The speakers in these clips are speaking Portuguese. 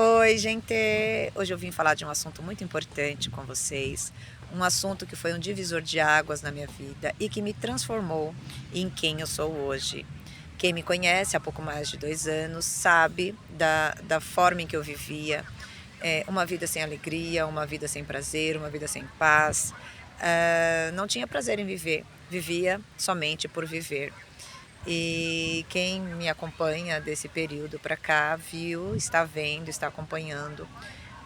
Oi, gente! Hoje eu vim falar de um assunto muito importante com vocês, um assunto que foi um divisor de águas na minha vida e que me transformou em quem eu sou hoje. Quem me conhece há pouco mais de 2 anos sabe da forma em que eu vivia, uma vida sem alegria, uma vida sem prazer, uma vida sem paz. Não tinha prazer em viver, vivia somente por viver. E quem me acompanha desse período para cá viu, está vendo, está acompanhando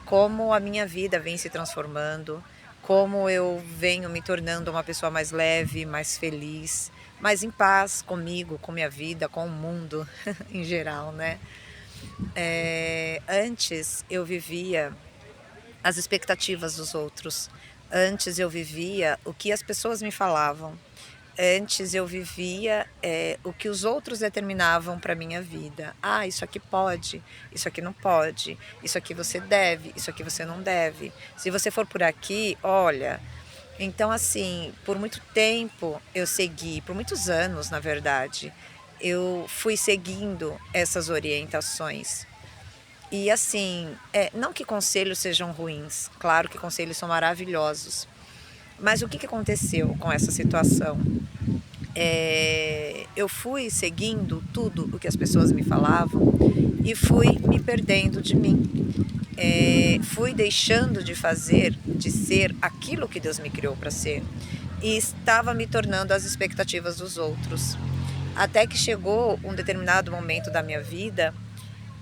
como a minha vida vem se transformando, como eu venho me tornando uma pessoa mais leve, mais feliz, mais em paz comigo, com minha vida, com o mundo em geral, né? Antes eu vivia as expectativas dos outros, antes eu vivia o que as pessoas me falavam. Antes eu vivia, o que os outros determinavam para minha vida. "Ah, isso aqui pode, isso aqui não pode, isso aqui você deve, isso aqui você não deve. Se você for por aqui, olha". Então, assim, por muito tempo eu segui, por muitos anos, na verdade, eu fui seguindo essas orientações. E assim, não que conselhos sejam ruins, claro que conselhos são maravilhosos, mas o que que aconteceu com essa situação? Eu fui seguindo tudo o que as pessoas me falavam e fui me perdendo de mim. Fui deixando de fazer, de ser aquilo que Deus me criou para ser e estava me tornando as expectativas dos outros. Até que chegou um determinado momento da minha vida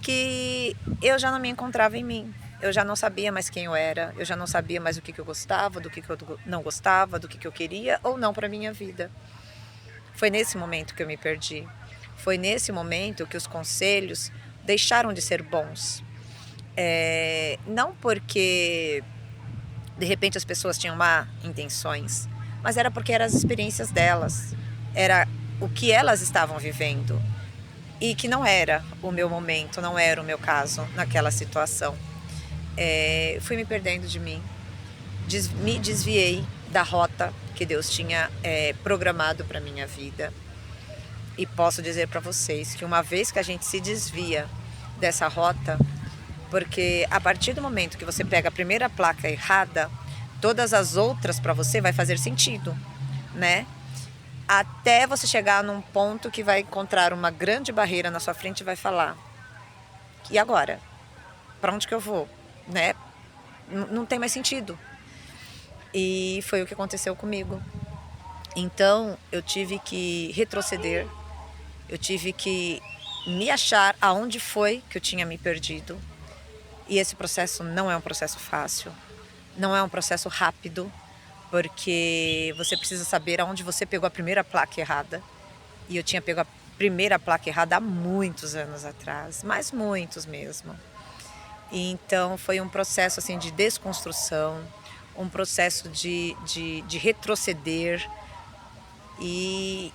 que eu já não me encontrava em mim. Eu já não sabia mais quem eu era, eu já não sabia mais o que eu gostava, do que eu não gostava, do que eu queria ou não para minha vida. Foi nesse momento que eu me perdi. Foi nesse momento que os conselhos deixaram de ser bons. Não porque de repente as pessoas tinham má intenções, mas era porque eram as experiências delas, era o que elas estavam vivendo e que não era o meu momento, não era o meu caso naquela situação. Fui me perdendo de mim, me desviei da rota que Deus tinha programado para minha vida. E posso dizer para vocês que uma vez que a gente se desvia dessa rota, porque a partir do momento que você pega a primeira placa errada, todas as outras para você vai fazer sentido, né? Até você chegar num ponto que vai encontrar uma grande barreira na sua frente e vai falar: "E agora? Para onde que eu vou?", né? Não tem mais sentido. E foi o que aconteceu comigo. Então eu tive que retroceder, eu tive que me achar aonde foi que eu tinha me perdido. E esse processo não é um processo fácil, não é um processo rápido, porque você precisa saber aonde você pegou a primeira placa errada. E eu tinha pego a primeira placa errada há muitos anos atrás, mas muitos mesmo. E então foi um processo assim de desconstrução, um processo de retroceder. E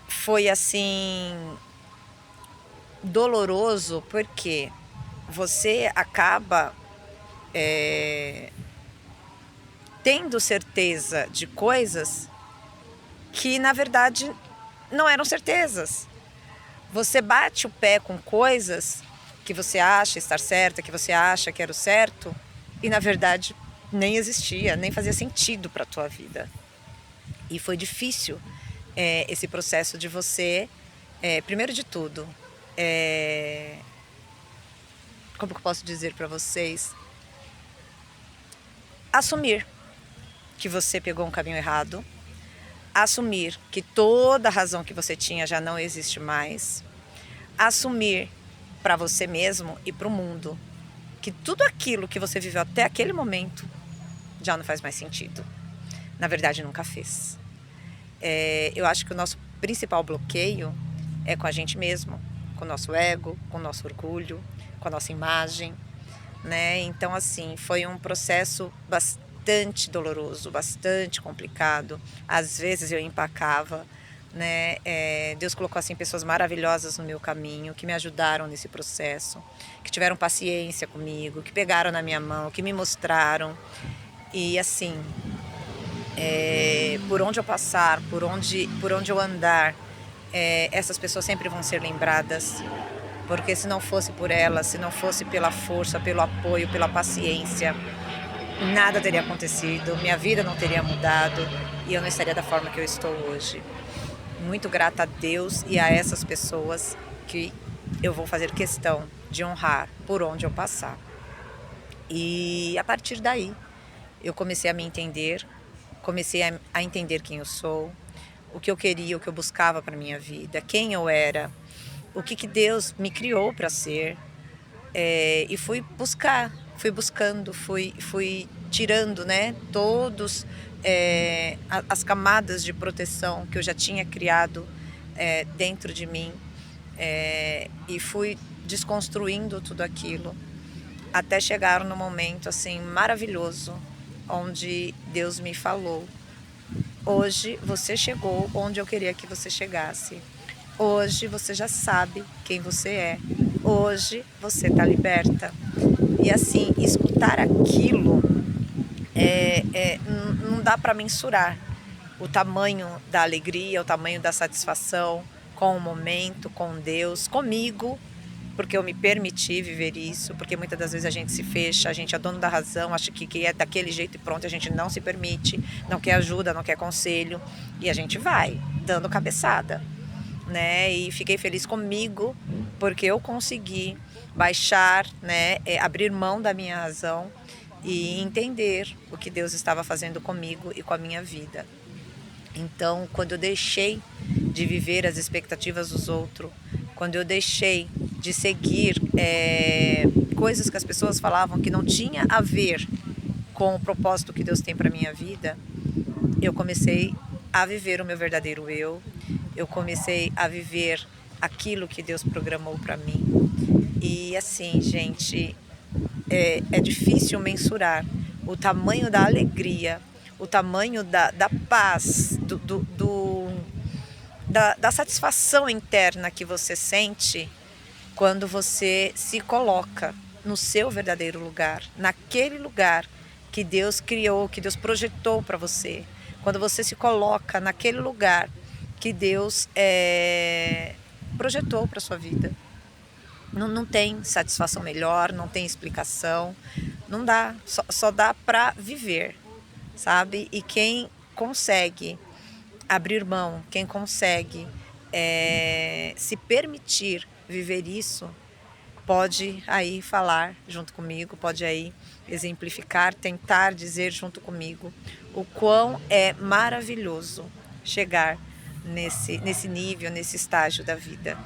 foi assim doloroso porque você acaba tendo certeza de coisas que na verdade não eram certezas. Você bate o pé com coisas que você acha estar certa, que você acha que era o certo, e na verdade nem existia, nem fazia sentido para a tua vida. E foi difícil esse processo de você, primeiro de tudo, como que eu posso dizer para vocês? Assumir que você pegou um caminho errado, assumir que toda a razão que você tinha já não existe mais, assumir para você mesmo e para o mundo que tudo aquilo que você viveu até aquele momento já não faz mais sentido. Na verdade, nunca fez. Eu acho que o nosso principal bloqueio é com a gente mesmo, com o nosso ego, com o nosso orgulho, com a nossa imagem, né? Então, assim, foi um processo bastante doloroso, bastante complicado. Às vezes eu empacava, né? Deus colocou assim pessoas maravilhosas no meu caminho, que me ajudaram nesse processo, que tiveram paciência comigo, que pegaram na minha mão, que me mostraram. E assim, por onde eu passar, por onde eu andar, essas pessoas sempre vão ser lembradas, porque se não fosse por ela, se não fosse pela força, pelo apoio, pela paciência, nada teria acontecido, minha vida não teria mudado e eu não estaria da forma que eu estou hoje. Muito grata a Deus e a essas pessoas que eu vou fazer questão de honrar por onde eu passar. E a partir daí, eu comecei a me entender, comecei a entender quem eu sou, o que eu queria, o que eu buscava para minha vida, quem eu era, o que Deus me criou para ser, e fui buscar, fui buscando, fui tirando, né, todos as camadas de proteção que eu já tinha criado dentro de mim, e fui desconstruindo tudo aquilo até chegar no momento assim maravilhoso onde Deus me falou: hoje você chegou onde eu queria que você chegasse. Hoje você já sabe quem você é. Hoje você está liberta. E assim, escutar aquilo não dá para mensurar o tamanho da alegria, o tamanho da satisfação com o momento, com Deus, comigo, porque eu me permiti viver isso, porque muitas das vezes a gente se fecha, a gente é dono da razão, acha que é daquele jeito e pronto, a gente não se permite, não quer ajuda, não quer conselho, e a gente vai dando cabeçada, né? E fiquei feliz comigo, porque eu consegui baixar, né, abrir mão da minha razão e entender o que Deus estava fazendo comigo e com a minha vida. Então, quando eu deixei de viver as expectativas dos outros, quando eu deixei de seguir coisas que as pessoas falavam que não tinha a ver com o propósito que Deus tem para minha vida, eu comecei a viver o meu verdadeiro eu comecei a viver aquilo que Deus programou para mim. E assim, gente, é difícil mensurar o tamanho da alegria, o tamanho da paz, da satisfação interna que você sente quando você se coloca no seu verdadeiro lugar, naquele lugar que Deus criou, que Deus projetou para você. Quando você se coloca naquele lugar que Deus projetou para sua vida. Não tem satisfação melhor, não tem explicação, não dá, só dá para viver, sabe? E quem consegue abrir mão, quem consegue se permitir viver isso, pode aí falar junto comigo, pode aí exemplificar, tentar dizer junto comigo o quão é maravilhoso chegar nesse nível, nesse estágio da vida.